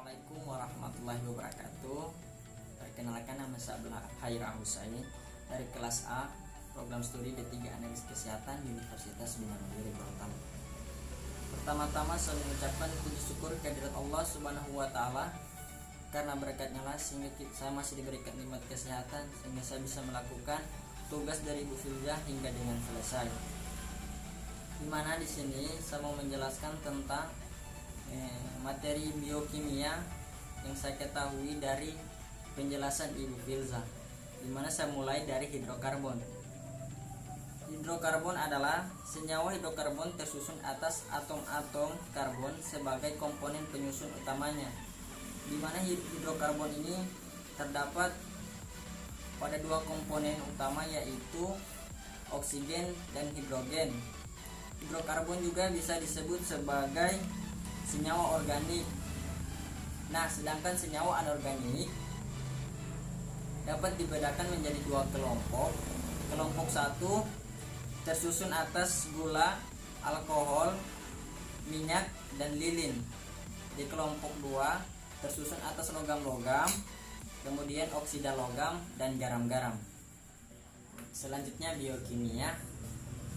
Assalamualaikum warahmatullahi wabarakatuh. Perkenalkan, nama saya Haira Husain dari kelas A program studi D3 Analis Kesehatan Universitas Bina Mandiri Gorontalo. Pertama-tama saya mengucapkan puji syukur kehadirat Allah Subhanahu wa taala, karena berkatnya lah sehingga saya masih diberikan nikmat kesehatan sehingga saya bisa melakukan tugas dari Ibu Filzah hingga dengan selesai. Dimana di sini saya mau menjelaskan tentang materi biokimia yang saya ketahui dari penjelasan Ibu Filzah, dimana saya mulai dari hidrokarbon. Hidrokarbon adalah senyawa hidrokarbon tersusun atas atom-atom karbon sebagai komponen penyusun utamanya, dimana hidrokarbon ini terdapat pada dua komponen utama, yaitu oksigen dan hidrogen. Hidrokarbon juga bisa disebut sebagai senyawa organik. Nah, sedangkan senyawa anorganik dapat dibedakan menjadi dua kelompok. Kelompok satu tersusun atas gula, alkohol, minyak, dan lilin. Di kelompok dua tersusun atas logam-logam, kemudian oksida logam dan garam-garam. Selanjutnya biokimia,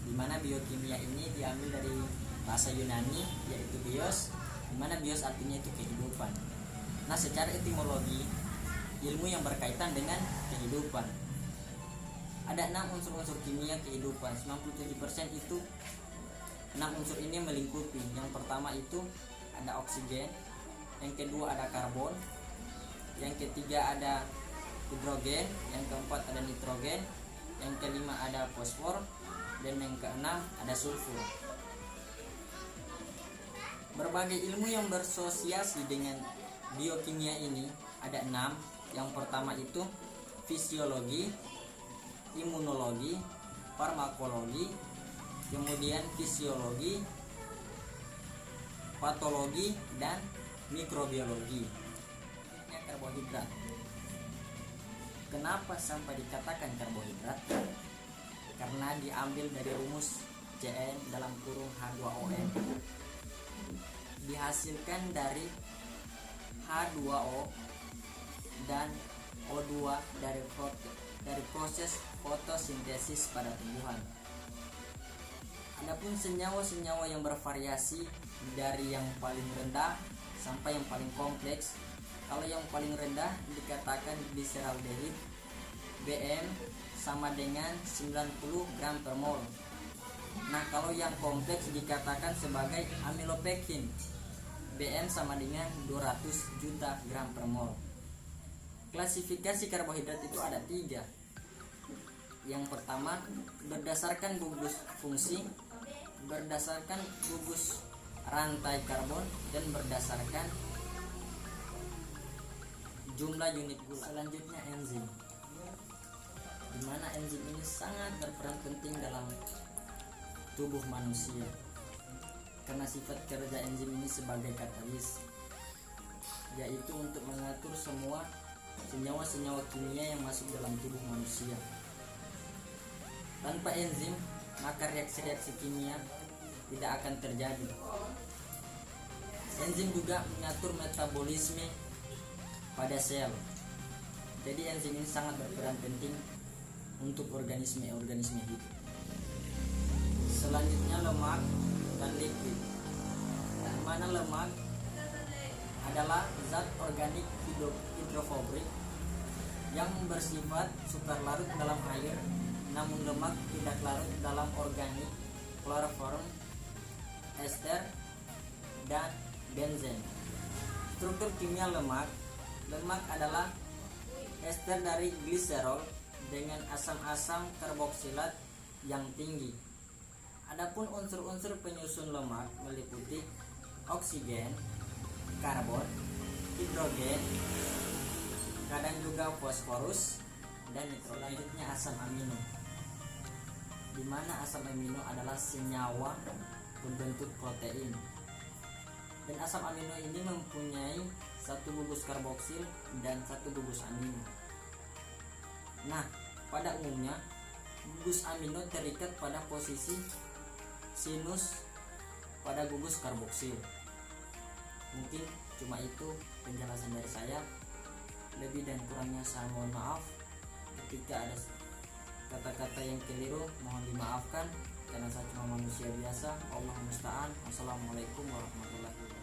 di mana biokimia ini diambil dari bahasa Yunani yaitu bios, di mana bios artinya itu kehidupan. Nah, secara etimologi, ilmu yang berkaitan dengan kehidupan. Ada 6 unsur-unsur kimia kehidupan. 97% itu 6 unsur ini melingkupi. Yang pertama itu ada oksigen, yang kedua ada karbon, yang ketiga ada hidrogen, yang keempat ada nitrogen, yang kelima ada fosfor, dan yang keenam ada sulfur. Berbagai ilmu yang bersosiasi dengan biokimia ini ada 6. Yang pertama itu fisiologi, imunologi, farmakologi, kemudian fisiologi, patologi, dan mikrobiologi. Ini karbohidrat. Kenapa sampai dikatakan karbohidrat? Karena diambil dari rumus CN dalam kurung H2ON, dihasilkan dari H2O dan O2 dari proses fotosintesis pada tumbuhan. Adapun senyawa-senyawa yang bervariasi dari yang paling rendah sampai yang paling kompleks. Kalau yang paling rendah dikatakan gliseraldehid, BM sama dengan 90 gram per mol. Nah, kalau yang kompleks dikatakan sebagai amilopektin, BM sama dengan 200 juta gram per mol. Klasifikasi karbohidrat itu ada 3. Yang pertama, berdasarkan gugus fungsi, berdasarkan gugus rantai karbon, dan berdasarkan jumlah unit gula. Selanjutnya enzim, di mana enzim ini sangat berperan penting dalam tubuh manusia, karena sifat kerja enzim ini sebagai katalis, yaitu untuk mengatur semua senyawa-senyawa kimia yang masuk dalam tubuh manusia. Tanpa enzim, maka reaksi-reaksi kimia tidak akan terjadi. Enzim juga mengatur metabolisme pada sel. Jadi enzim ini sangat berperan penting untuk organisme hidup. Selanjutnya lemak dan lipid. Di mana lemak adalah zat organik hidrofobik yang bersifat sukar larut dalam air, namun lemak tidak larut dalam organik, kloroform, ester, dan benzen. Struktur kimia lemak adalah ester dari gliserol dengan asam-asam karboksilat yang tinggi. Adapun unsur-unsur penyusun lemak meliputi oksigen, karbon, hidrogen, kadang juga fosforus, dan nitrogen. Selanjutnya asam amino, di mana asam amino adalah senyawa pembentuk protein. Dan asam amino ini mempunyai satu gugus karboksil dan satu gugus amino. Nah, pada umumnya gugus amino terikat pada posisi sinus pada gugus karboksil. Mungkin cuma itu penjelasan dari saya. Lebih dan kurangnya saya mohon maaf. Ketika ada kata-kata yang keliru mohon dimaafkan, karena saya cuma manusia biasa. Allah musta'an. Wassalamualaikum warahmatullahi wabarakatuh.